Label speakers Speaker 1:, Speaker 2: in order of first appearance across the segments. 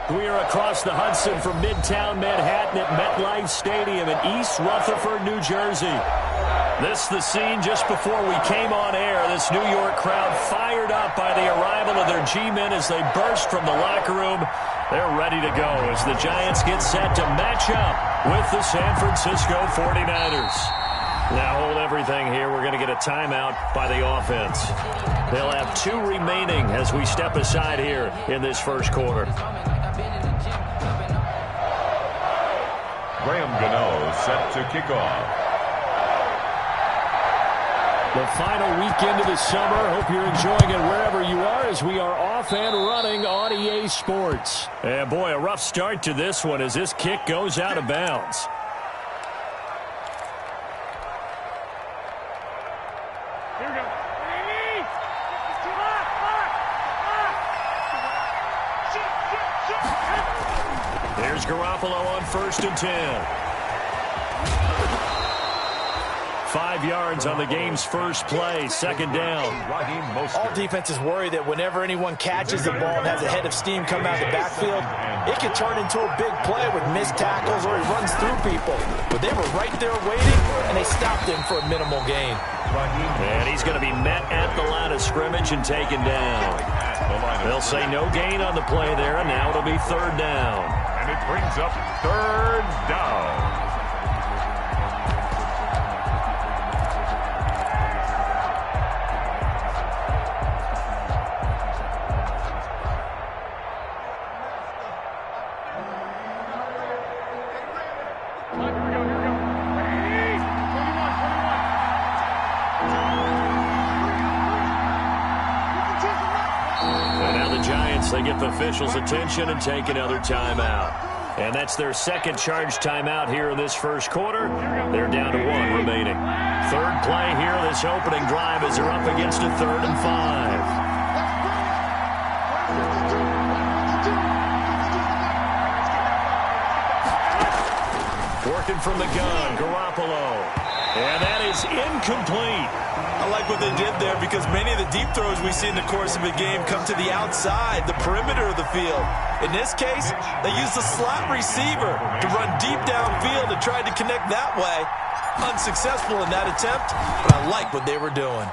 Speaker 1: We are across the Hudson from Midtown Manhattan at MetLife Stadium in East Rutherford, New Jersey. This the scene just before we came on air. This New York crowd fired up by the arrival of their G-men as they burst from the locker room. They're ready to go as the Giants get set to match up with the San Francisco 49ers. Now hold everything here. We're going to get a timeout by the offense. They'll have 2 remaining as we step aside here in this first quarter.
Speaker 2: Graham Gano set to kick off.
Speaker 1: The final weekend of the summer. Hope you're enjoying it wherever you are as we are off and running on EA Sports. And boy, a rough start to this one as this kick goes out of bounds. Here's Garoppolo on 1st and 10. 5 yards on the game's first play, 2nd down.
Speaker 3: All defenses worry that whenever anyone catches the ball and has a head of steam come out of the backfield, it can turn into a big play with missed tackles or he runs through people. But they were right there waiting, and they stopped him for a minimal gain.
Speaker 1: And he's going to be met at the line of scrimmage and taken down. They'll say no gain on the play there, and now it'll be 3rd down.
Speaker 2: And it brings up 3rd down.
Speaker 1: They get the officials' attention and take another timeout. And that's their 2nd charge timeout here in this first quarter. They're down to 1 remaining. 3rd play here, this opening drive as they're up against a 3rd and 5. Working from the gun, Garoppolo. And that is incomplete.
Speaker 3: I like what they did there because many of the deep throws we see in the course of a game come to the outside, the perimeter of the field. In this case, they used the slot receiver to run deep downfield and tried to connect that way. Unsuccessful in that attempt, but I like what they were doing.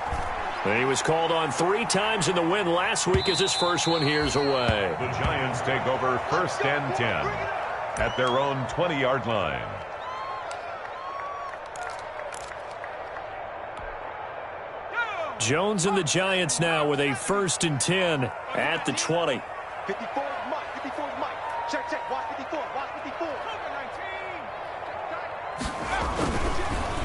Speaker 1: He was called on 3 times in the win last week as his first one here's away.
Speaker 2: The Giants take over 1st and 10 at their own 20-yard line.
Speaker 1: Jones and the Giants now with a 1st and 10 at the 20.
Speaker 4: 54 Mike, 54 Mike. Check, watch 54, watch 54.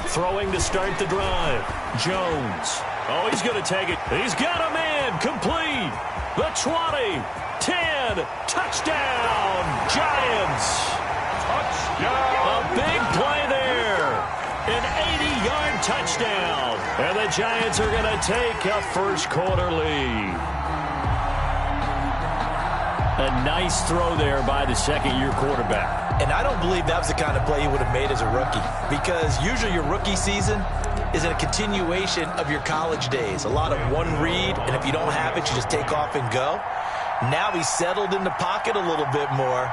Speaker 1: Throwing to start the drive. Jones. Oh, he's going to take it. He's got a man. Complete. The 20. 10. Touchdown. Giants.
Speaker 2: Touchdown.
Speaker 1: A big play there. An 80-yard touchdown. And the Giants are going to take a first quarter lead. A nice throw there by the 2nd-year quarterback.
Speaker 3: And I don't believe that was the kind of play he would have made as a rookie, because usually your rookie season is a continuation of your college days. A lot of one read, and if you don't have it, you just take off and go. Now he's settled in the pocket a little bit more,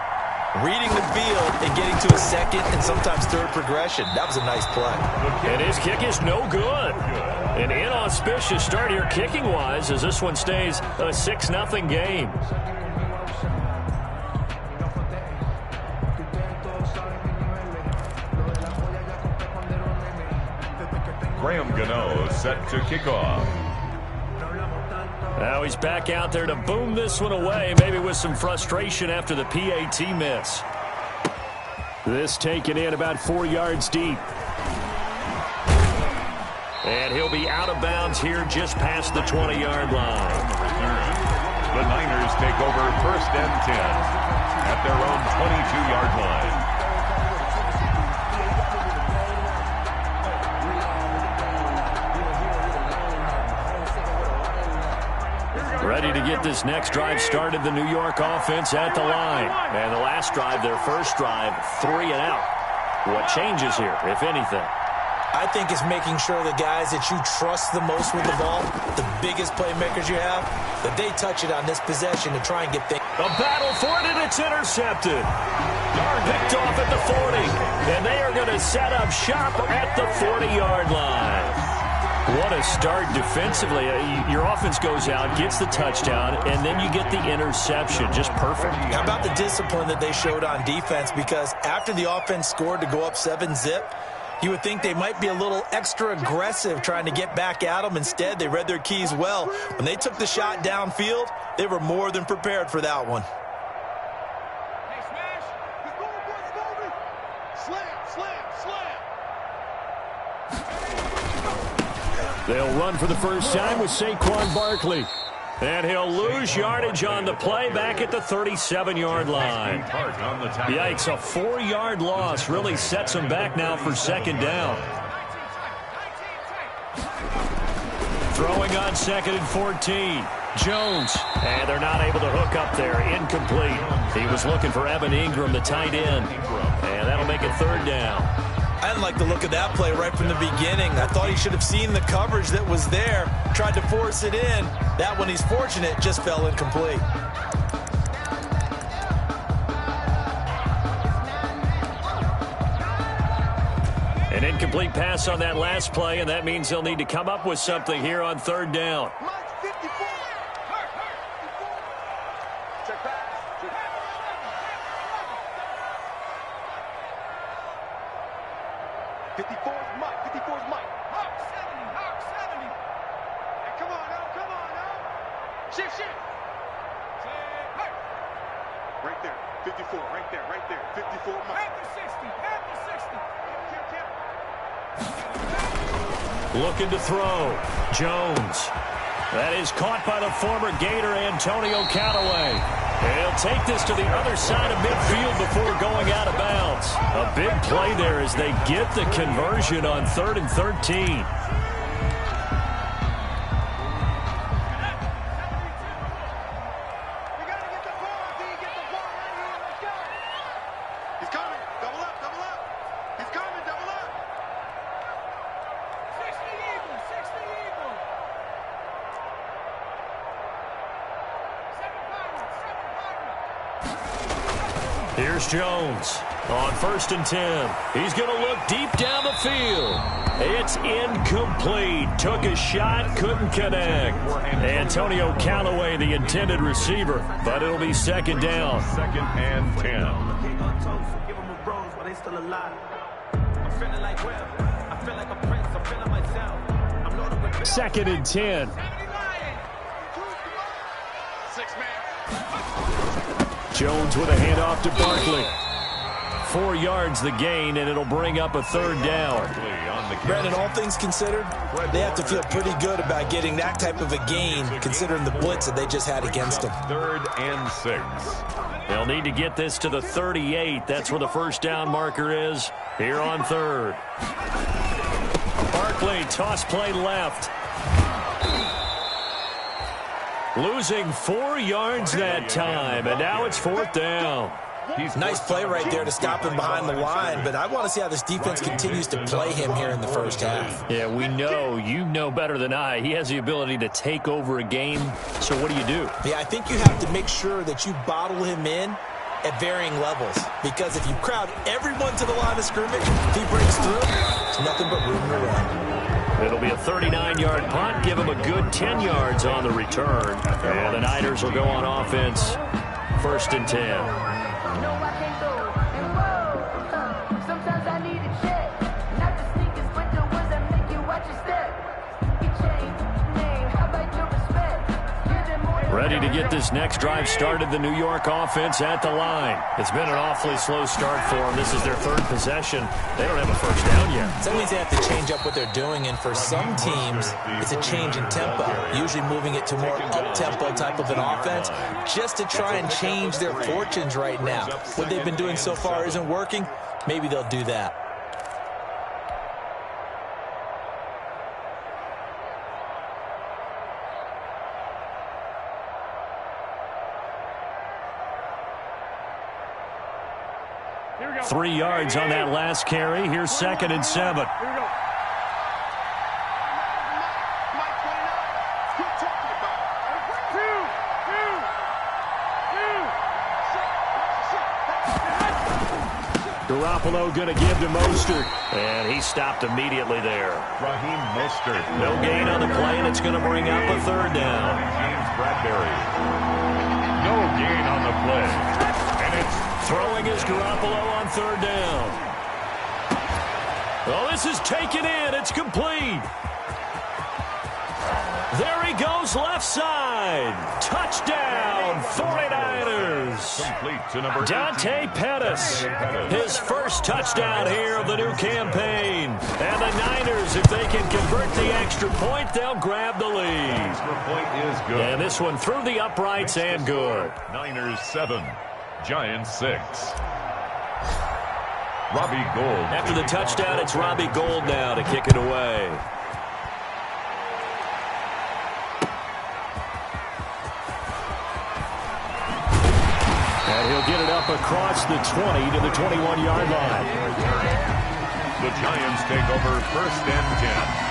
Speaker 3: reading the field and getting to a 2nd and sometimes 3rd progression. That was a nice play.
Speaker 1: And his kick is no good. An inauspicious start here kicking-wise as this one stays a 6-0 game.
Speaker 2: Graham Gano set to kick off.
Speaker 1: Now he's back out there to boom this one away, maybe with some frustration after the PAT miss. This taken in about 4 yards deep. And he'll be out of bounds here just past the 20-yard line.
Speaker 2: The Niners take over 1st and 10 at their own 22-yard line.
Speaker 1: Ready to get this next drive started, the New York offense at the line. And the last drive, their first drive, 3 and out. What changes here, if anything?
Speaker 3: I think it's making sure the guys that you trust the most with the ball, the biggest playmakers you have, that they touch it on this possession to try and get things.
Speaker 1: A battle for it, and it's intercepted. Picked off at the 40, and they are going to set up shop at the 40-yard line. What a start defensively. Your offense goes out, gets the touchdown, and then you get the interception. Just perfect.
Speaker 3: How about the discipline that they showed on defense? Because after the offense scored to go up 7-zip, you would think they might be a little extra aggressive trying to get back at them. Instead, they read their keys well. When they took the shot downfield, they were more than prepared for that one.
Speaker 4: Hey, smash. He's moving, boys. He's moving. Slam.
Speaker 1: They'll run for the first time with Saquon Barkley. And he'll lose yardage on the play back at the 37-yard line. Yikes, a 4-yard loss really sets them back now for second down. Throwing on 2nd and 14. Jones. And they're not able to hook up there. Incomplete. He was looking for Evan Ingram, the tight end. And that'll make it 3rd down.
Speaker 3: I didn't like the look of that play right from the beginning. I thought he should have seen the coverage that was there, tried to force it in. That one, he's fortunate, just fell incomplete.
Speaker 1: An incomplete pass on that last play, and that means they'll need to come up with something here on 3rd down.
Speaker 4: Right there, 54, right there, 54, Mike. At the 60,
Speaker 1: Looking to throw. Jones. That is caught by the former Gator, Antonio Callaway. He'll take this to the other side of midfield before going out of bounds. A big play there as they get the conversion on 3rd and 13. Here's Jones on 1st and 10. He's going to look deep down the field. It's incomplete. Took a shot, couldn't connect. Antonio Callaway, the intended receiver, but it'll be 2nd down.
Speaker 2: 2nd and 10.
Speaker 1: 2nd and 10. Jones with a handoff to Barkley. 4 yards the gain, and it'll bring up a 3rd down.
Speaker 3: Brandon, all things considered, they have to feel pretty good about getting that type of a gain, considering the blitz that they just had against them.
Speaker 2: 3rd and 6.
Speaker 1: They'll need to get this to the 38. That's where the first down marker is here on 3rd. Barkley, toss play left. Losing 4 yards that time, and now it's 4th down.
Speaker 3: Nice play right there to stop him behind the line, but I want to see how this defense continues to play him here in the first half.
Speaker 1: Yeah, we know, you know better than I, he has the ability to take over a game, so what do you do?
Speaker 3: Yeah, I think you have to make sure that you bottle him in at varying levels, because if you crowd everyone to the line of scrimmage, if he breaks through, there's nothing but room to run.
Speaker 1: It'll be a 39-yard punt, give him a good 10 yards on the return, and the Niners will go on offense, 1st and 10. Ready to get this next drive started, the New York offense at the line. It's been an awfully slow start for them. This is their 3rd possession. They don't have a first down yet.
Speaker 3: So that means they have to change up what they're doing, and for some teams, it's a change in tempo, usually moving it to more up-tempo type of an offense, just to try and change their fortunes right now. What they've been doing so far isn't working. Maybe they'll do that.
Speaker 1: Here we go. 3 yards on that last carry. Here's 2nd and 7.
Speaker 4: Here we go.
Speaker 1: Garoppolo going to give to Mostert. And he stopped immediately there.
Speaker 2: Raheem Mostert.
Speaker 1: No gain on the play, and it's going to bring up a third down.
Speaker 2: James Bradbury. No gain on the play. And it's
Speaker 1: throwing is Garoppolo on third down. Oh, this is taken in. It's complete. There he goes, left side. Touchdown, 49ers.
Speaker 2: complete to number
Speaker 1: Dante Pettis. His first touchdown here of the new campaign. And the Niners, if they can convert the extra point, they'll grab the lead.
Speaker 2: Extra point is good.
Speaker 1: And this one through the uprights and good.
Speaker 2: Niners 7, Giants 6. Robbie Gould.
Speaker 1: After the touchdown, it's Robbie Gould now to kick it away. And he'll get it up across the 20 to the 21-yard line.
Speaker 2: The Giants take over first and 10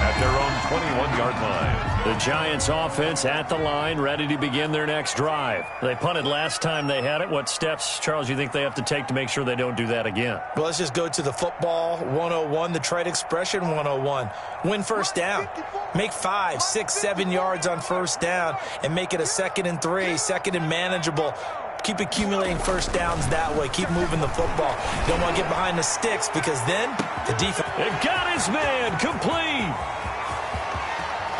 Speaker 2: at their own 21-yard line.
Speaker 1: The Giants offense at the line, ready to begin their next drive. They punted last time they had it. What steps, Charles, you think they have to take to make sure they don't do that again?
Speaker 3: Well, let's just go to the football 101, the trade expression 101. Win first down. Make 5, 6, 7 yards on first down and make it a 2nd and 3, 2nd and manageable. Keep accumulating first downs that way. Keep moving the football. Don't want to get behind the sticks because then the defense.
Speaker 1: It got his man complete.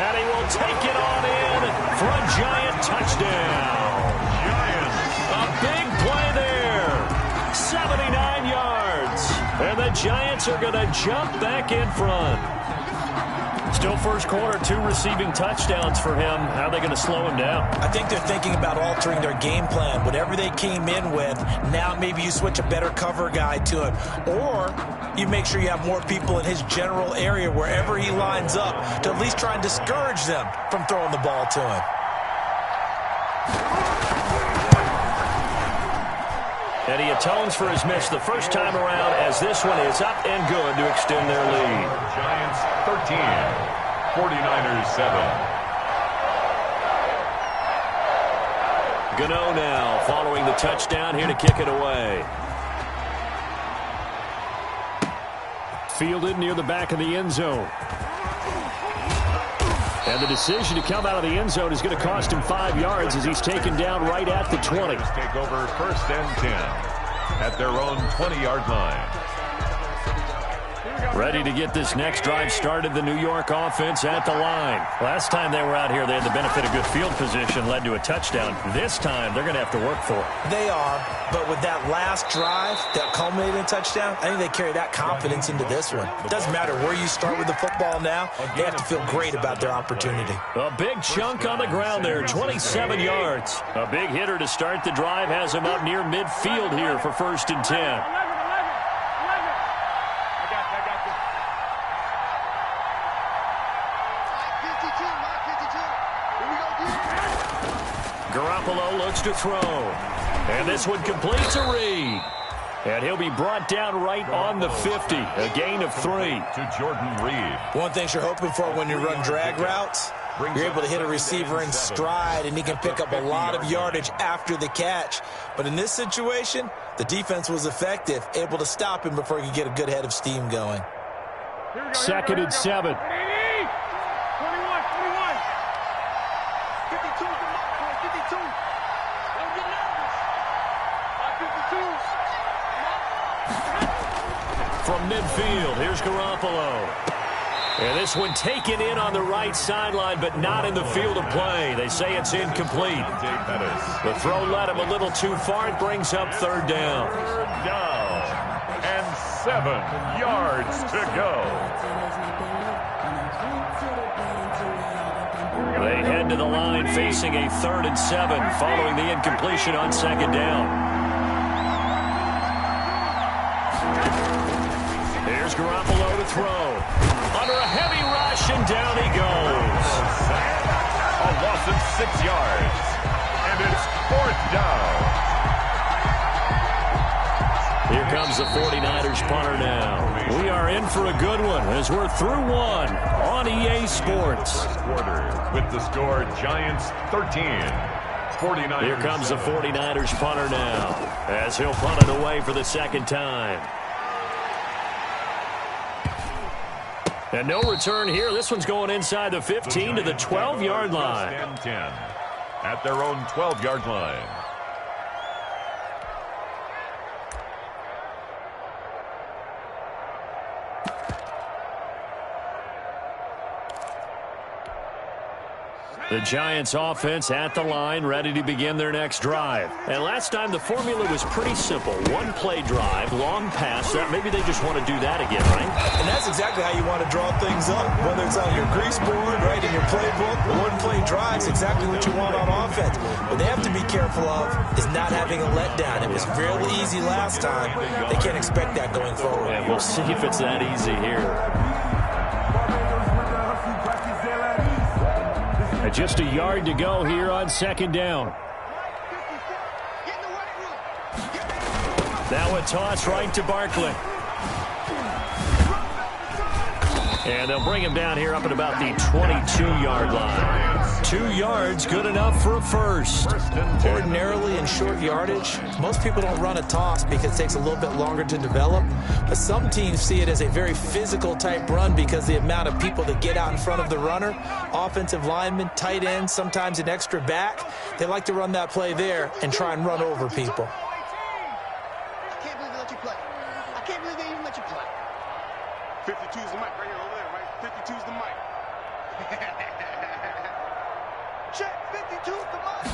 Speaker 1: And he will take it on in for a Giant touchdown.
Speaker 2: Giants.
Speaker 1: A big play there. 79 yards. And the Giants are going to jump back in front. Still first quarter, 2 receiving touchdowns for him. How are they going to slow him down?
Speaker 3: I think they're thinking about altering their game plan. Whatever they came in with, now maybe you switch a better cover guy to him. Or you make sure you have more people in his general area wherever he lines up to at least try and discourage them from throwing the ball to him.
Speaker 1: And he atones for his miss the first time around as this one is up and good to extend their lead.
Speaker 2: Giants 13, 49ers 7.
Speaker 1: Gano now following the touchdown here to kick it away. Fielded near the back of the end zone. And the decision to come out of the end zone is going to cost him 5 yards as he's taken down right at the 20.
Speaker 2: Take over first and 10 at their own 20-yard line.
Speaker 1: Ready to get this next drive started, the New York offense at the line. Last time they were out here, they had the benefit of good field position, led to a touchdown. This time, they're going to have to work for it.
Speaker 3: They are, but with that last drive that culminated in a touchdown, I think they carry that confidence into this one. It doesn't matter where you start with the football now, they have to feel great about their opportunity.
Speaker 1: A big chunk on the ground there, 27 yards. A big hitter to start the drive has him up near midfield here for first and 10. Garoppolo looks to throw. And this one completes a read. And he'll be brought down right on the 50. A gain of 3.
Speaker 2: To Jordan Reed.
Speaker 3: One thing you're hoping for when you run drag routes, you're able to hit a receiver in stride, and he can pick up a lot of yardage after the catch. But in this situation, the defense was effective, able to stop him before he could get a good head of steam going.
Speaker 1: 2nd and 7.
Speaker 4: 52. Don't get nervous. 52.
Speaker 1: From midfield, here's Garoppolo. And this one taken in on the right sideline, but not in the field of play. They say it's incomplete. The throw led him a little too far. It brings up third down.
Speaker 2: Third down. And 7 yards to go.
Speaker 1: They head to the line facing a 3rd and 7 following the incompletion on 2nd down. Here's Garoppolo to throw. Under a heavy rush, and down he goes.
Speaker 2: A loss of 6 yards. And it's 4th down.
Speaker 1: Here comes the 49ers punter now. We are in for a good one as we're through one on EA Sports.
Speaker 2: First quarter with the score Giants 13, 49ers.
Speaker 1: Here comes the 49ers punter now, as he'll punt it away for the second time. And no return here. This one's going inside the 15 to the 12-yard line.
Speaker 2: First and 10 at their own 12-yard line.
Speaker 1: The Giants offense at the line, ready to begin their next drive. And last time the formula was pretty simple. One-play drive, long pass. Maybe they just want to do that again, right?
Speaker 3: And that's exactly how you want to draw things up, whether it's on your grease board, right, in your playbook. One-play drive is exactly what you want on offense. What they have to be careful of is not having a letdown. It was fairly easy last time. They can't expect that going forward.
Speaker 1: And we'll see if it's that easy here. Just a yard to go here on second down. Now a toss right to Barkley. And they'll bring him down here up at about the 22-yard line. 2 yards, good enough for a first.
Speaker 3: Ordinarily in short yardage, most people don't run a toss because it takes a little bit longer to develop. But some teams see it as a very physical type run because the amount of people that get out in front of the runner, offensive linemen, tight ends, sometimes an extra back, they like to run that play there and try and run over people.
Speaker 4: I can't believe they let you play. I can't believe they even let you play. 52's the mic right here over there, right? 52's the mic. Check, 52's the mic.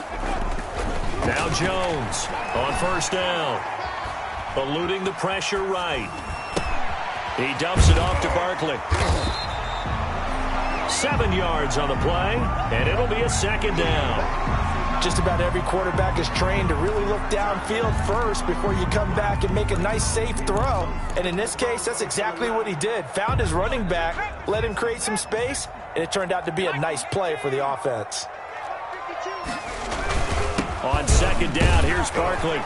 Speaker 1: Now Jones on first down. Eluding the pressure right. He dumps it off to Barkley. 7 yards on the play, and it'll be a second down.
Speaker 3: Just about every quarterback is trained to really look downfield first before you come back and make a nice, safe throw. And in this case, that's exactly what he did. Found his running back, let him create some space, and it turned out to be a nice play for the offense.
Speaker 1: On second down, here's Barkley.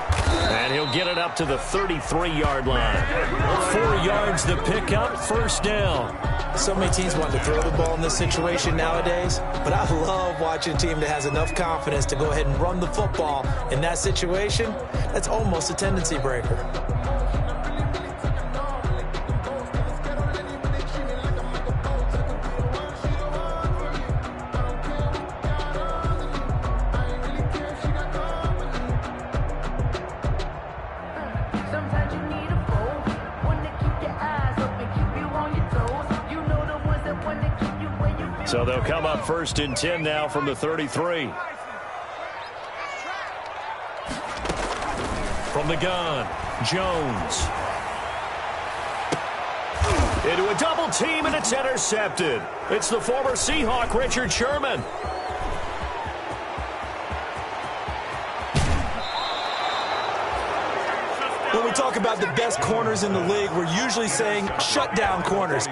Speaker 1: And he'll get it up to the 33-yard line. 4 yards the pickup, first down.
Speaker 3: So many teams want to throw the ball in this situation nowadays, but I love watching a team that has enough confidence to go ahead and run the football. In that situation, that's almost a tendency breaker.
Speaker 1: So they'll come up first and 10 now from the 33. From the gun, Jones. Into a double team, and it's intercepted. It's the former Seahawk, Richard Sherman.
Speaker 3: When we talk about the best corners in the league, we're usually saying shutdown corners.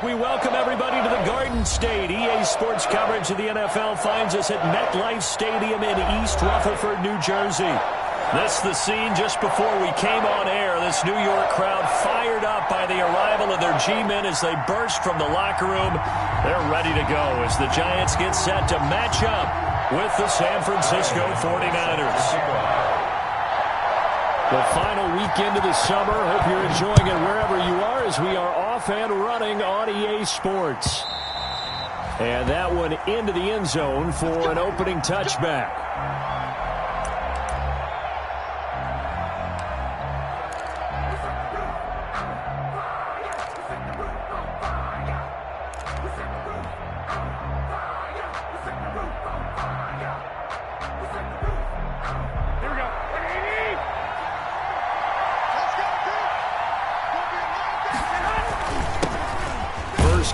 Speaker 1: We welcome everybody to the Garden State. EA Sports coverage of the NFL finds us at MetLife Stadium in East Rutherford, New Jersey. This is the scene just before we came on air. This New York crowd fired up by the arrival of their G-men as they burst from the locker room. They're ready to go as the Giants get set to match up with the San Francisco 49ers. The final weekend of the summer. Hope you're enjoying it wherever you are as we are off and running on EA Sports. And that one into the end zone for an opening touchback.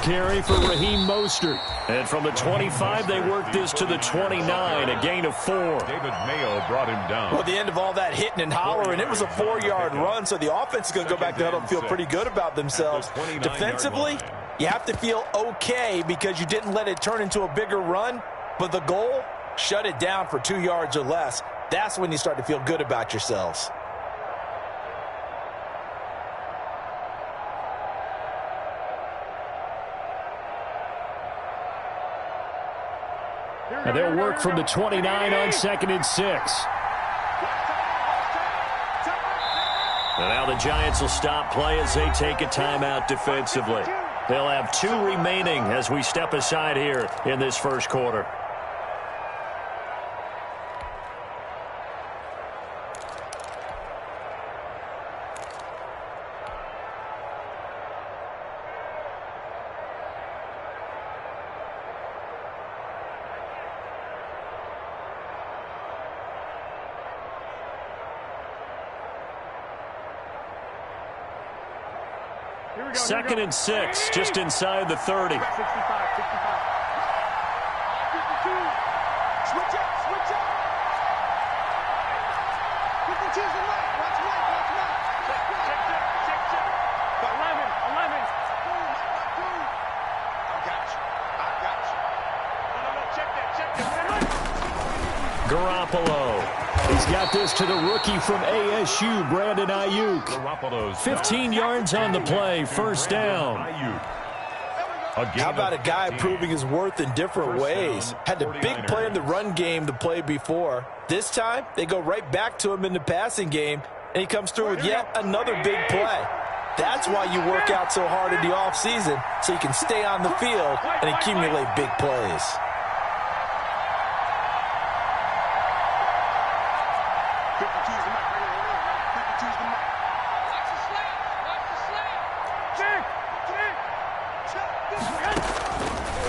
Speaker 1: Carry for Raheem Mostert. And from the 25, they work this to the 29, a gain of 4.
Speaker 2: David Mayo brought him down.
Speaker 3: Well, the end of all that hitting and hollering, it was a 4-yard run, so the offense is going to go back to huddle and feel pretty good about themselves. Defensively, you have to feel okay because you didn't let it turn into a bigger run, but the goal, shut it down for 2 yards or less. That's when you start to feel good about yourselves.
Speaker 1: And they'll work from the 29 on 2nd and 6. And now the Giants will stop play as they take a timeout defensively. They'll have 2 remaining as we step aside here in this first quarter. Second and 6, just inside the 30.
Speaker 4: Switch up, switch up. 52's the right. Watch right. Check. 11. I got you. No,
Speaker 1: Garoppolo. He's got this to the rookie from ASU, Brandon Ayuk. 15 yards on the play, first down.
Speaker 3: How about a guy proving his worth in different ways? Had the big play in the run game to play before. This time, they go right back to him in the passing game, and he comes through with yet another big play. That's why you work out so hard in the offseason, so you can stay on the field and accumulate big plays.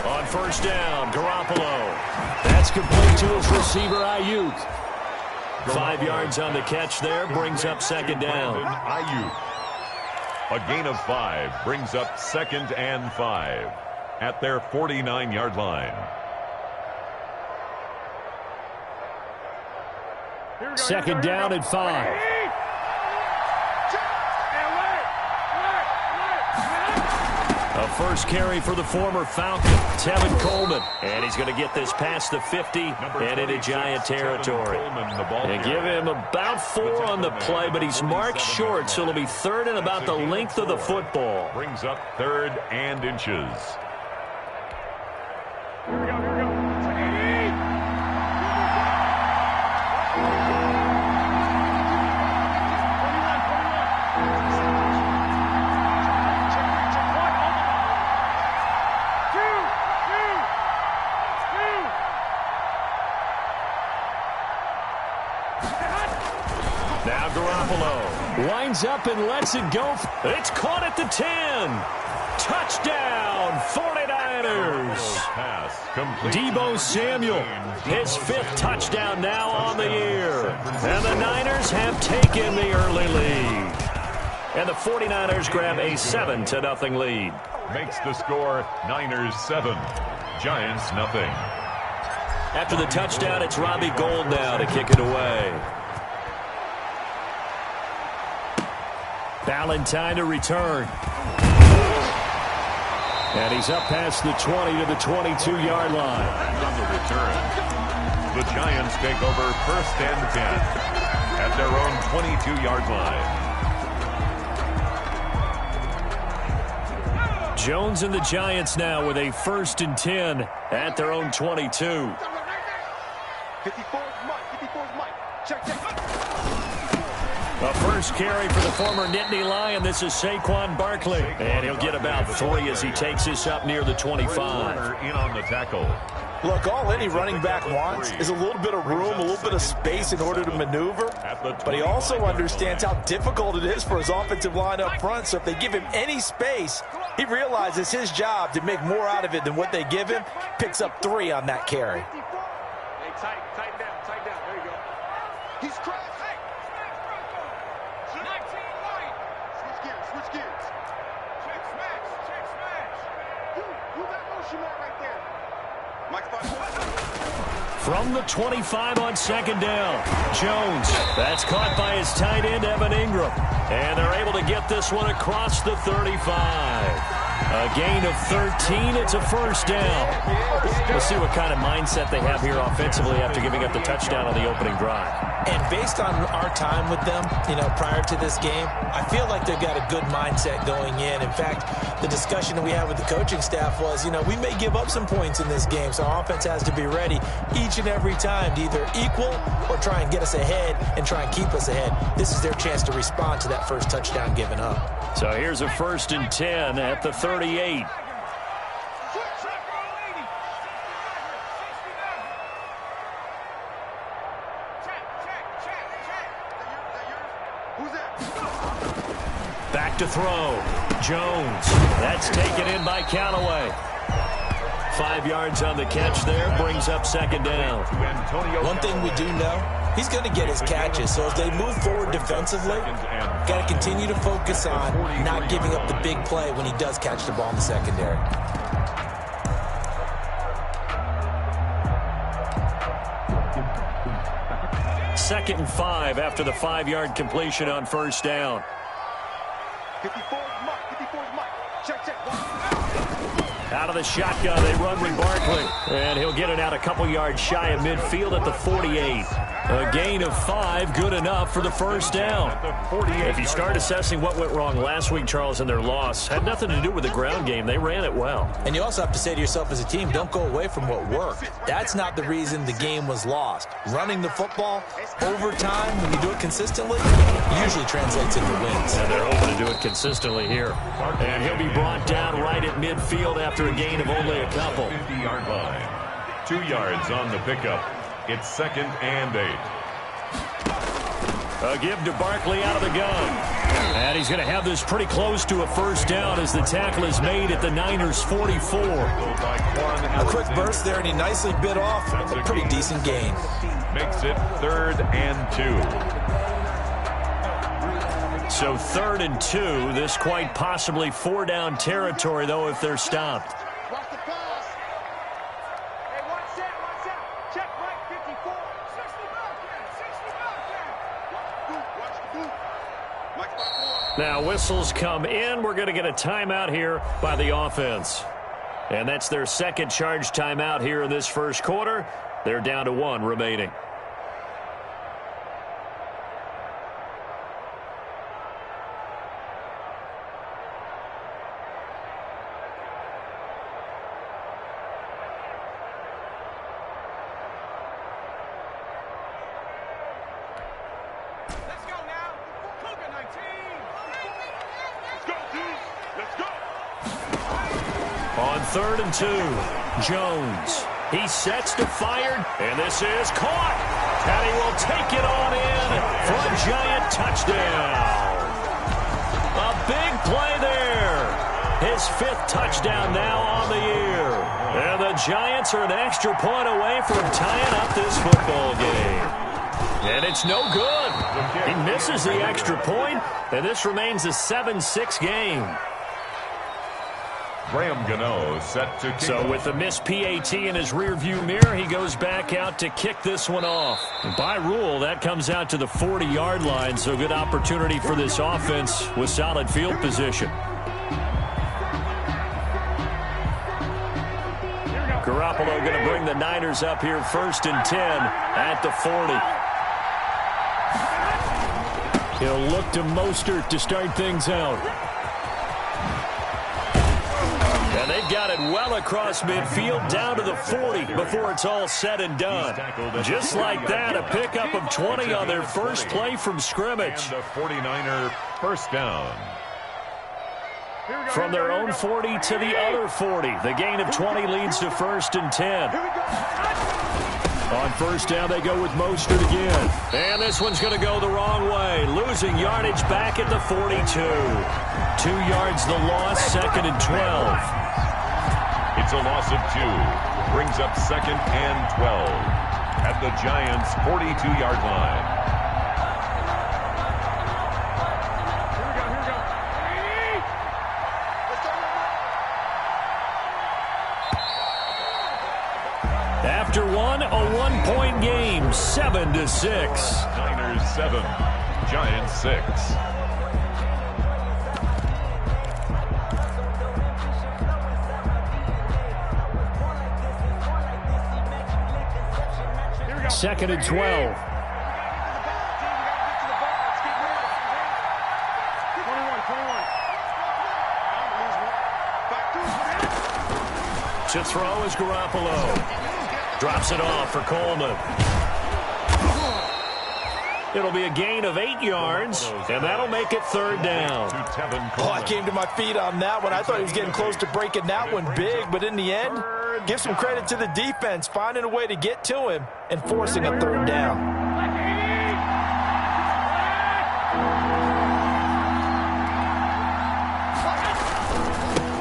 Speaker 1: On first down, Garoppolo. That's complete to his receiver, Ayuk. 5 yards on the catch there, brings up second down.
Speaker 2: Ayuk. A gain of 5 brings up 2nd and 5 at their 49-yard line.
Speaker 1: Second down at 5. A first carry for the former Falcon, Tevin Coleman. And he's going to get this past the 50 and into Giant territory. And give him about 4 on the play, but he's marked short, so it'll be 3rd and about the length of the football.
Speaker 2: Brings up 3rd and inches.
Speaker 4: Here we go.
Speaker 1: Now Garoppolo winds up and lets it go. It's caught at the 10. Touchdown, 49ers. Deebo Samuel, his 5th touchdown now on the year. And the Niners have taken the early lead. And the 49ers grab a 7-0 lead.
Speaker 2: Makes the score Niners 7, Giants nothing.
Speaker 1: After the touchdown, it's Robbie Gould now to kick it away. Valentine to return. And he's up past the 20 to the 22-yard line.
Speaker 2: On the return, the Giants take over 1st and 10 at their own 22-yard line.
Speaker 1: Jones and the Giants now with a 1st and 10 at their own 22.
Speaker 4: 54's Mike. 54's Mike. Check.
Speaker 1: A first carry for the former Nittany Lion. This is Saquon Barkley. And he'll get about 3 as he takes this up near the 25.
Speaker 2: In on the tackle.
Speaker 3: Look, all any running back wants is a little bit of room, a little bit of space in order to maneuver. But he also understands how difficult it is for his offensive line up front. So if they give him any space, he realizes his job to make more out of it than what they give him. Picks up 3 on that carry.
Speaker 4: Hey, tighten down. There you go. He's crashed. Switch gears. Check smash. You got motion man right there. Mike 5.
Speaker 1: From the 25 on 2nd down, Jones. That's caught by his tight end, Evan Ingram. And they're able to get this one across the 35. A gain of 13. It's a 1st down. We'll see what kind of mindset they have here offensively after giving up the touchdown on the opening drive.
Speaker 3: And based on our time with them, prior to this game, I feel like they've got a good mindset going in. In fact, the discussion that we had with the coaching staff was, we may give up some points in this game, so our offense has to be ready each and every time to either equal or try and get us ahead and try and keep us ahead. This is their chance to respond to that first touchdown given up.
Speaker 1: So here's a 1st and 10 at the 38. Back to throw. Jones. That's taken in by Callaway. 5 yards on the catch there. Brings up 2nd down.
Speaker 3: One thing we do know, he's going to get his catches. So as they move forward defensively, got to continue to focus on not giving up the big play when he does catch the ball in the secondary.
Speaker 1: Second and 5 after the 5-yard completion on 1st down.
Speaker 4: 54's Mike. Check.
Speaker 1: Out of the shotgun, they run with Barkley. And he'll get it out a couple yards shy of midfield at the 48. A gain of 5, good enough for the 1st down. If you start assessing what went wrong last week, Charles, in their loss, had nothing to do with the ground game. They ran it well.
Speaker 3: And you also have to say to yourself as a team, don't go away from what worked. That's not the reason the game was lost. Running the football over time, when you do it consistently, usually translates into wins.
Speaker 1: And they're hoping to do it consistently here. And he'll be brought down right at midfield after a gain of only a couple.
Speaker 2: 50-yard line. 2 yards on the pickup. It's 2nd and 8.
Speaker 1: A give to Barkley out of the gun. And he's going to have this pretty close to a 1st down as the tackle is made at the Niners' 44.
Speaker 3: A quick burst there, and he nicely bit off a pretty decent gain.
Speaker 2: Makes it 3rd and 2.
Speaker 1: So 3rd and 2. This quite possibly 4-down territory, though, if they're stopped.
Speaker 4: Watch the pass. Hey, watch that. Check Mike 54. 60 Watch the boot. Mike 54.
Speaker 1: Now whistles come in. We're going to get a timeout here by the offense. And that's their 2nd charge timeout here in this 1st quarter. They're down to 1 remaining. On 3rd and 2, Jones. He sets to fire, and this is caught. And he will take it on in for a Giant touchdown. A big play there. His 5th touchdown now on the year. And the Giants are an extra point away from tying up this football game. And it's no good. He misses the extra point, and this remains a 7-6 game.
Speaker 2: Graham Gano set to kick.
Speaker 1: So with the missed PAT in his rearview mirror, he goes back out to kick this one off. And by rule, that comes out to the 40-yard line, so good opportunity for this offense with solid field position. Garoppolo going to bring the Niners up here 1st and 10 at the 40. He'll look to Mostert to start things out. And they've got it well across midfield down to the 40 before it's all said and done. Just like that, a pickup of 20 on their first play from scrimmage.
Speaker 2: And the 49er first down.
Speaker 1: From their own 40 to the other 40. The gain of 20 leads to 1st and 10. On first down, they go with Mostert again. And this one's going to go the wrong way. Losing yardage back at the 42. 2 yards the loss, 2nd and 12.
Speaker 2: It's a loss of 2. Brings up 2nd and 12 at the Giants' 42-yard line.
Speaker 1: After one, a 1-point game, 7-6.
Speaker 2: Niners 7, Giants 6.
Speaker 1: Second and 12. To throw is Garoppolo. Drops it off for Coleman. It'll be a gain of 8 yards, and that'll make it 3rd down.
Speaker 3: Oh, I came to my feet on that one. I thought he was getting close to breaking that one big, but in the end, give some credit to the defense, finding a way to get to him and forcing a 3rd down.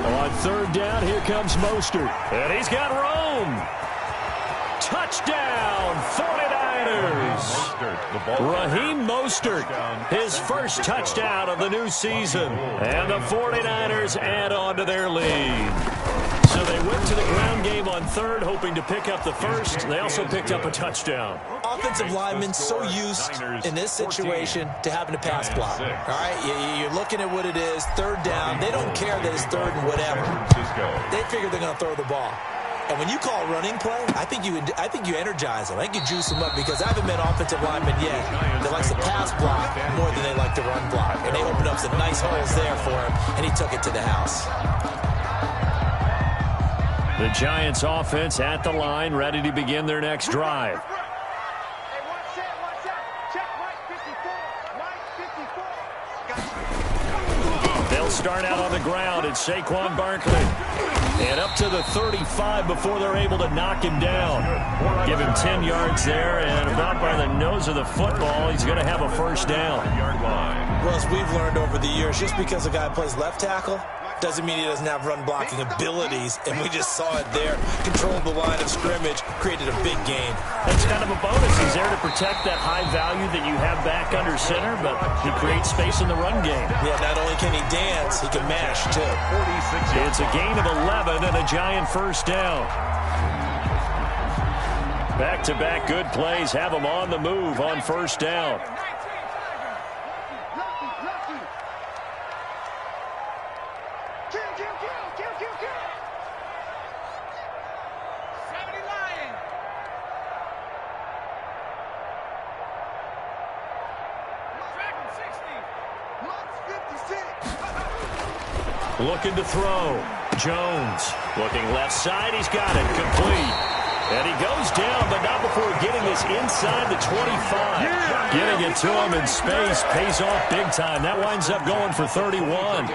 Speaker 1: On 3rd down, here comes Mostert. And he's got room. Touchdown, 49ers. Raheem Mostert, his first touchdown of the new season. And the 49ers add on to their lead. So they went to the ground game on 3rd, hoping to pick up the first. They also picked up a touchdown.
Speaker 3: Offensive linemen so used in this situation to having to pass block. All right, you're looking at what it is, 3rd down. They don't care that it's 3rd and whatever. They figure they're going to throw the ball. And when you call running play, I think you energize them. I think you juice them up because I haven't met offensive linemen yet that likes to pass block more than they like to run block. And they opened up some nice holes there for him, and he took it to the house.
Speaker 1: The Giants offense at the line, ready to begin their next drive. They'll start out on the ground. It's Saquon Barkley. And up to the 35 before they're able to knock him down. Give him 10 yards there, and about by the nose of the football, he's going to have a 1st down.
Speaker 3: Well, as we've learned over the years, just because a guy plays left tackle doesn't mean he doesn't have run blocking abilities, and we just saw it there. Controlled the line of scrimmage, created a big gain.
Speaker 1: That's kind of a bonus. He's there to protect that high value that you have back under center, but he creates space in the run game.
Speaker 3: Yeah, not only can he dance, he can mash, too.
Speaker 1: It's a gain of 11 and a Giant 1st down. Back-to-back good plays have him on the move on 1st down. Looking to throw. Jones looking left side. He's got it. Complete. And he goes down, but not before getting this inside the 25. Yeah. Getting it to him in space pays off big time. That winds up going for 31.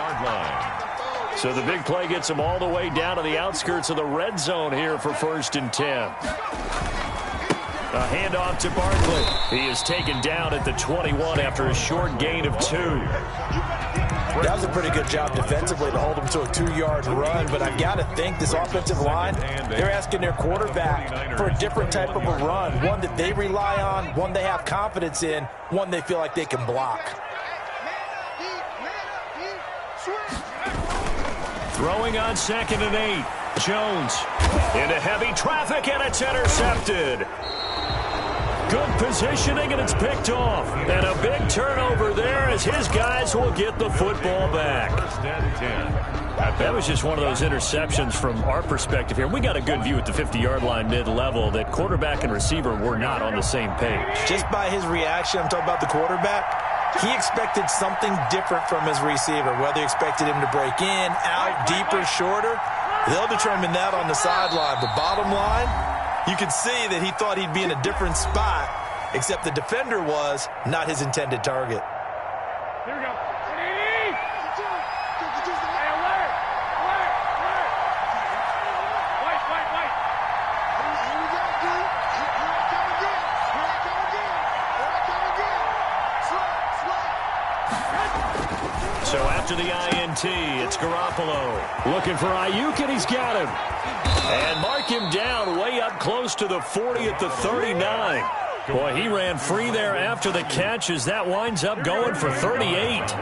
Speaker 1: So the big play gets him all the way down to the outskirts of the red zone here for 1st and 10. A handoff to Barkley. He is taken down at the 21 after a short gain of 2.
Speaker 3: That was a pretty good job defensively to hold him to a 2-yard run, but I've got to think this offensive line, they're asking their quarterback for a different type of a run, one that they rely on, one they have confidence in, one they feel like they can block.
Speaker 1: Throwing on 2nd and 8. Jones into heavy traffic, and it's intercepted. Good positioning, and it's picked off. And a big turnover there as his guys will get the football back.
Speaker 2: 1st and 10.
Speaker 1: That was just one of those interceptions from our perspective here. We got a good view at the 50-yard line mid-level that quarterback and receiver were not on the same page.
Speaker 3: Just by his reaction, I'm talking about the quarterback, he expected something different from his receiver, whether he expected him to break in, out, deeper, shorter. They'll determine that on the sideline. But bottom line, you could see that he thought he'd be in a different spot, except the defender was not his intended target.
Speaker 5: Here we go.
Speaker 1: So after the INT, it's Garoppolo looking for Ayuk, and he's got him. And mark him down way up close to the 40 at the 39. Boy, he ran free there after the catch as that winds up going for 38.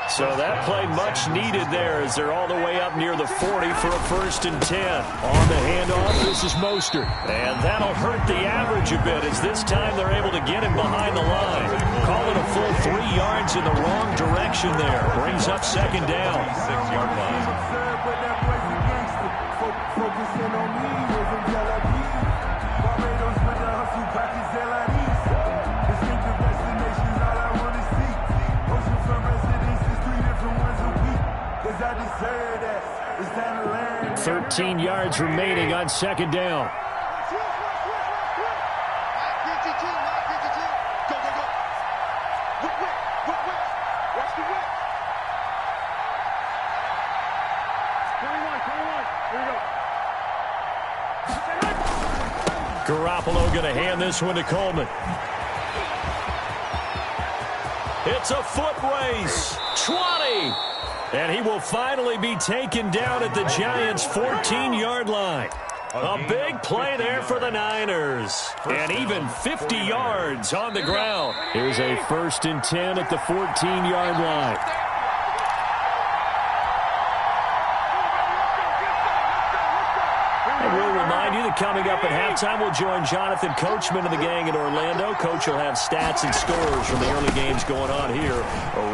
Speaker 1: So that play much needed there as they're all the way up near the 40 for a 1st and 10. On the handoff, this is Mostert. And that'll hurt the average a bit as this time they're able to get him behind the line. Call it a full 3 yards in the wrong direction there. Brings up 2nd down.
Speaker 2: 6-yard line.
Speaker 6: I deserve that. It's time to learn.
Speaker 1: 13 yards remaining on 2nd down.
Speaker 4: Go, go, go. Whip, whip, whip, whip. Watch the whip.
Speaker 5: 21. Here we go.
Speaker 1: Garoppolo going to hand this one to Coleman. It's a foot race. 20. And he will finally be taken down at the Giants' 14-yard line. A big play there for the Niners. And even 50 yards on the ground. Here's a 1st and 10 at the 14-yard line. And we'll remind you that coming up at halftime, we'll join Jonathan Coachman of the gang in Orlando. Coach will have stats and scores from the early games going on here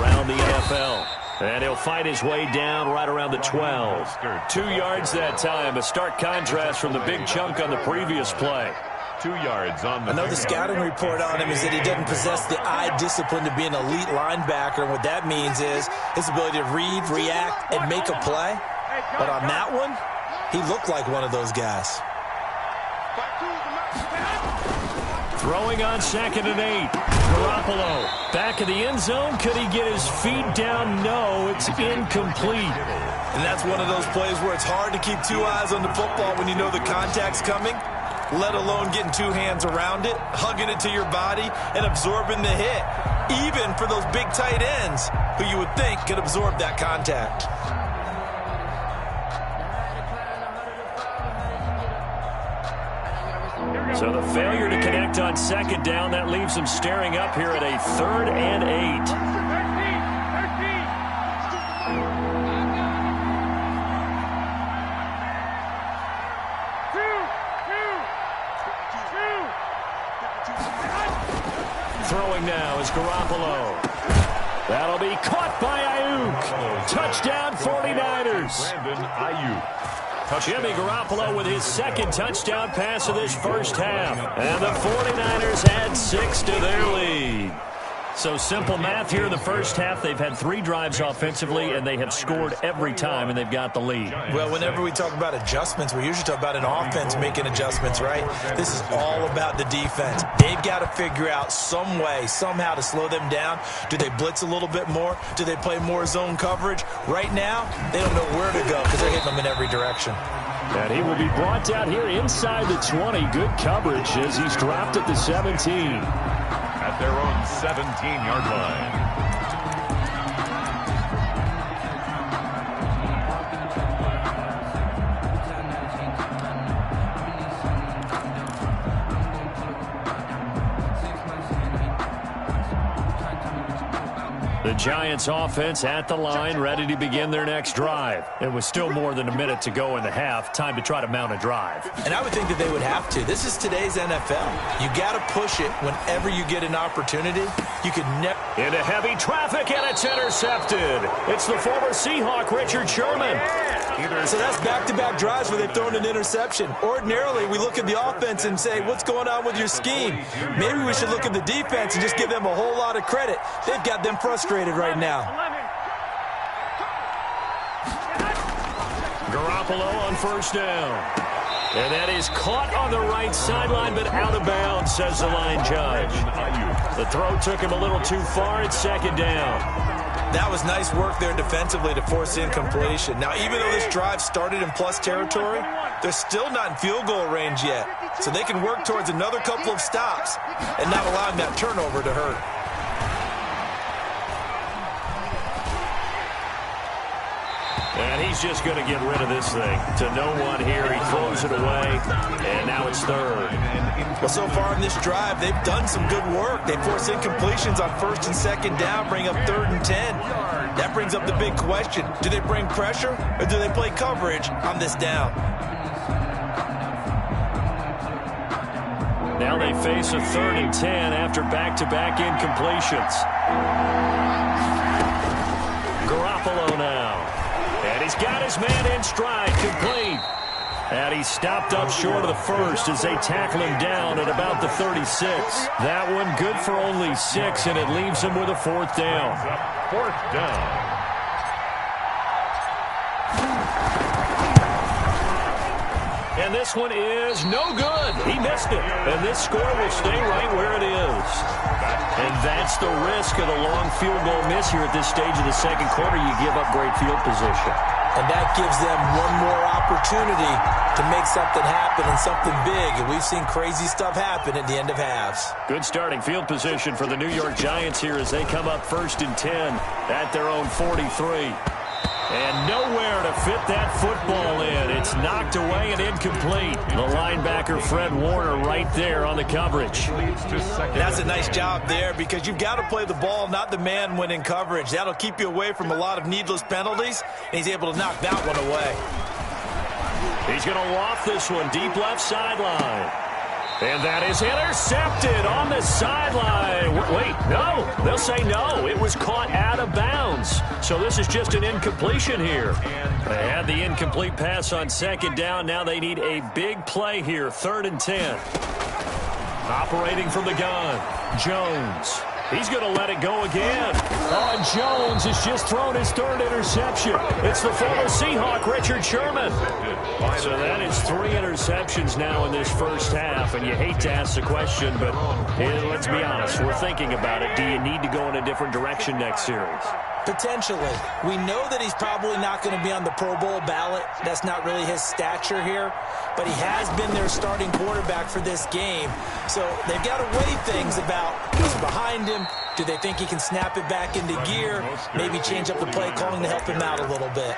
Speaker 1: around the NFL. And he'll fight his way down right around the 12. 2 yards that time. A stark contrast from the big chunk on the previous play.
Speaker 2: 2 yards on the...
Speaker 3: I know the scouting report on him is that he doesn't possess the eye discipline to be an elite linebacker. And what that means is his ability to read, react, and make a play. But on that one, he looked like one of those guys.
Speaker 1: Throwing on 2nd and 8. Garoppolo back in the end zone. Could he get his feet down? No, it's incomplete.
Speaker 3: And that's one of those plays where it's hard to keep 2 eyes on the football when you know the contact's coming, let alone getting 2 hands around it, hugging it to your body, and absorbing the hit, even for those big tight ends who you would think could absorb that contact.
Speaker 1: So the failure to connect on 2nd down, that leaves him staring up here at a 3rd and 8.
Speaker 5: 13.
Speaker 1: Throwing now is Garoppolo. That'll be caught by Ayuk. Touchdown 49ers.
Speaker 2: Brandon Ayuk.
Speaker 1: Jimmy Garoppolo with his 2nd touchdown pass of this first half. And the 49ers add 6 to their lead. So simple math here in the first half. They've had 3 drives offensively, and they have scored every time, and they've got the lead.
Speaker 3: Well, whenever we talk about adjustments, we usually talk about an offense making adjustments, right? This is all about the defense. They've got to figure out some way, somehow to slow them down. Do they blitz a little bit more? Do they play more zone coverage? Right now, they don't know where to go because they're hitting them in every direction.
Speaker 1: And he will be brought down here inside the 20. Good coverage as he's dropped at the 17.
Speaker 2: At their own 17-yard line.
Speaker 1: The Giants offense at the line, ready to begin their next drive. It was still more than a minute to go in the half. Time to try to mount a drive.
Speaker 3: And I would think that they would have to. This is today's NFL. You got to push it whenever you get an opportunity. You could never...
Speaker 1: Into heavy traffic, and it's intercepted. It's the former Seahawk, Richard Sherman.
Speaker 3: So that's back-to-back drives where they've thrown an interception. Ordinarily, we look at the offense and say, what's going on with your scheme? Maybe we should look at the defense and just give them a whole lot of credit. They've got them frustrated right now.
Speaker 1: Garoppolo on first down. And that is caught on the right sideline, but out of bounds, says the line judge. The throw took him a little too far. It's second down.
Speaker 3: That was nice work there defensively to force incompletion. Now, even though this drive started in plus territory, they're still not in field goal range yet. So they can work towards another couple of stops and not allowing that turnover to hurt.
Speaker 1: And he's just going to get rid of this thing. To no one here. He throws it away, and now it's third.
Speaker 3: Well, so far in this drive, they've done some good work. They force incompletions on first and second down, bring up 3rd and 10. That brings up the big question. Do they bring pressure, or do they play coverage on this down?
Speaker 1: Now they face a 3rd and 10 after back-to-back incompletions. Garoppolo now. And he's got his man in stride, complete. And he's stopped up short of the first as they tackle him down at about the 36. That one good for only 6, and it leaves him with a 4th down.
Speaker 2: 4th down.
Speaker 1: And this one is no good. He missed it. And this score will stay right where it is. And that's the risk of the long field goal miss here at this stage of the second quarter. You give up great field position.
Speaker 3: And that gives them one more opportunity to make something happen and something big. And we've seen crazy stuff happen at the end of halves.
Speaker 1: Good starting field position for the New York Giants here as they come up 1st and 10 at their own 43. And nowhere to fit that football in. It's knocked away and incomplete. The linebacker, Fred Warner, right there on the coverage.
Speaker 3: That's a nice job there because you've got to play the ball, not the man when in coverage. That'll keep you away from a lot of needless penalties, and he's able to knock that one away.
Speaker 1: He's going to loft this one deep left sideline. And that is intercepted on the sideline. Wait, no. They'll say no. It was caught out of bounds. So this is just an incompletion here. They had the incomplete pass on second down. Now they need a big play here. 3rd and 10. Operating from the gun, Jones. He's going to let it go again. Oh, and Jones has just thrown his 3rd interception. It's the former Seahawk, Richard Sherman. So that is 3 interceptions now in this first half, and you hate to ask the question, but let's be honest. We're thinking about it. Do you need to go in a different direction next series?
Speaker 3: Potentially. We know that he's probably not going to be on the Pro Bowl ballot. That's not really his stature here. But he has been their starting quarterback for this game. So they've got to weigh things about who's behind him. Do they think he can snap it back into gear? Maybe change up the play calling to help him out a little bit.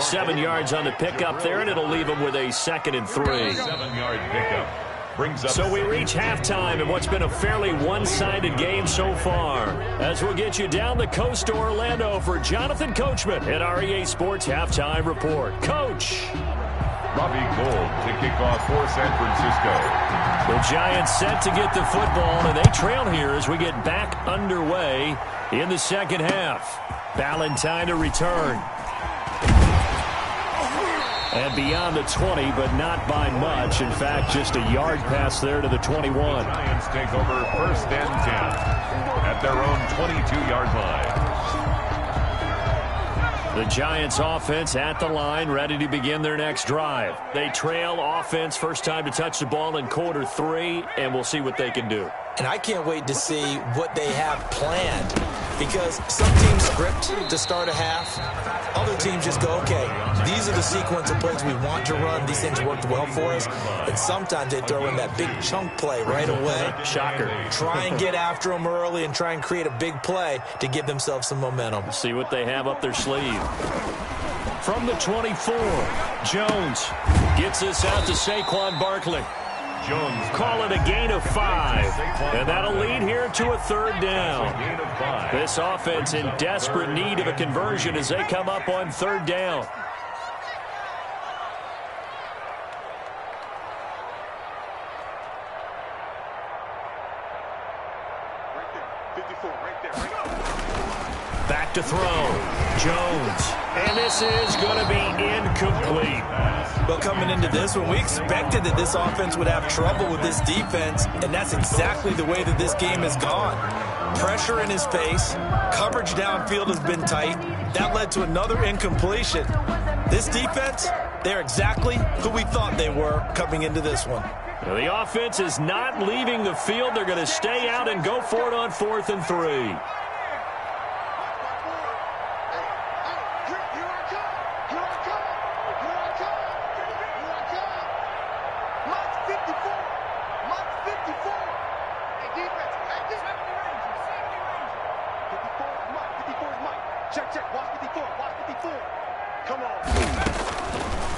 Speaker 1: 7 yards on the pickup there, and it'll leave him with a 2nd and 3.
Speaker 2: 7-yard pickup.
Speaker 1: So we reach halftime in what's been a fairly one-sided game so far. As we'll get you down the coast to Orlando for Jonathan Coachman at our EA Sports Halftime Report. Coach.
Speaker 2: Robbie Gould to kick off for San Francisco.
Speaker 1: The Giants set to get the football, and they trail here as we get back underway in the second half. Ballantyne to return. And beyond the 20, but not by much. In fact, just a yard pass there to the 21.
Speaker 2: Giants take over 1st and 10 at their own 22-yard line.
Speaker 1: The Giants offense at the line, ready to begin their next drive. They trail offense, first time to touch the ball in quarter 3, and we'll see what they can do.
Speaker 3: And I can't wait to see what they have planned because some teams script to start a half. Other teams just go, okay, these are the sequence of plays we want to run. These things worked well for us. And sometimes they throw in that big chunk play right away.
Speaker 1: Shocker.
Speaker 3: Try and get after them early and try and create a big play to give themselves some momentum.
Speaker 1: See what they have up their sleeve. From the 24, Jones gets this out to Saquon Barkley.
Speaker 2: Jones.
Speaker 1: Call it a gain of 5. And that'll lead here to a 3rd down. This offense in desperate need of a conversion as they come up on 3rd down. Back to throw. Jones. And this is going to be incomplete.
Speaker 3: Well, coming into this one, we expected that this offense would have trouble with this defense, and that's exactly the way that this game has gone. Pressure in his face. Coverage downfield has been tight. That led to another incompletion. This defense, they're exactly who we thought they were coming into this one.
Speaker 1: Well, the offense is not leaving the field. They're going to stay out and go for it on 4th and 3.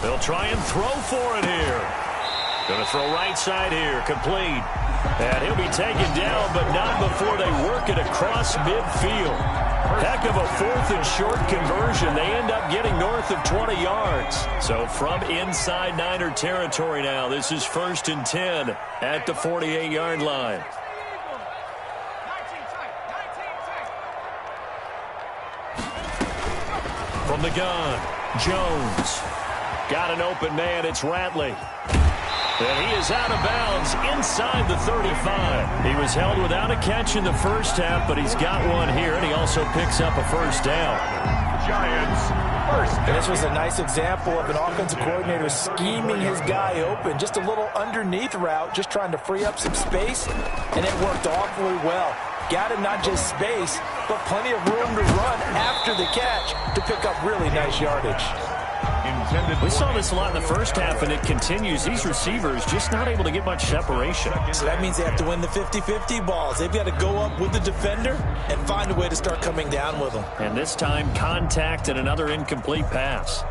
Speaker 1: They'll try and throw for it here. Going to throw right side here, complete. And he'll be taken down, but not before they work it across midfield. Heck of a 4th and short conversion. They end up getting north of 20 yards. So from inside Niner territory now, this is 1st and 10 at the 48-yard line. From the gun, Jones. Got an open man, it's Ratley. And he is out of bounds inside the 35. He was held without a catch in the first half, but he's got one here, and he also picks up a 1st down.
Speaker 2: Giants, 1st down.
Speaker 3: And this was a nice example of an offensive coordinator scheming his guy open. Just a little underneath route, just trying to free up some space, and it worked awfully well. Got him not just space, but plenty of room to run after the catch to pick up really nice yardage.
Speaker 1: We saw this a lot in the first half, and it continues. These receivers just not able to get much separation.
Speaker 3: So that means they have to win the 50-50 balls. They've got to go up with the defender and find a way to start coming down with them.
Speaker 1: And this time, contact and another incomplete pass.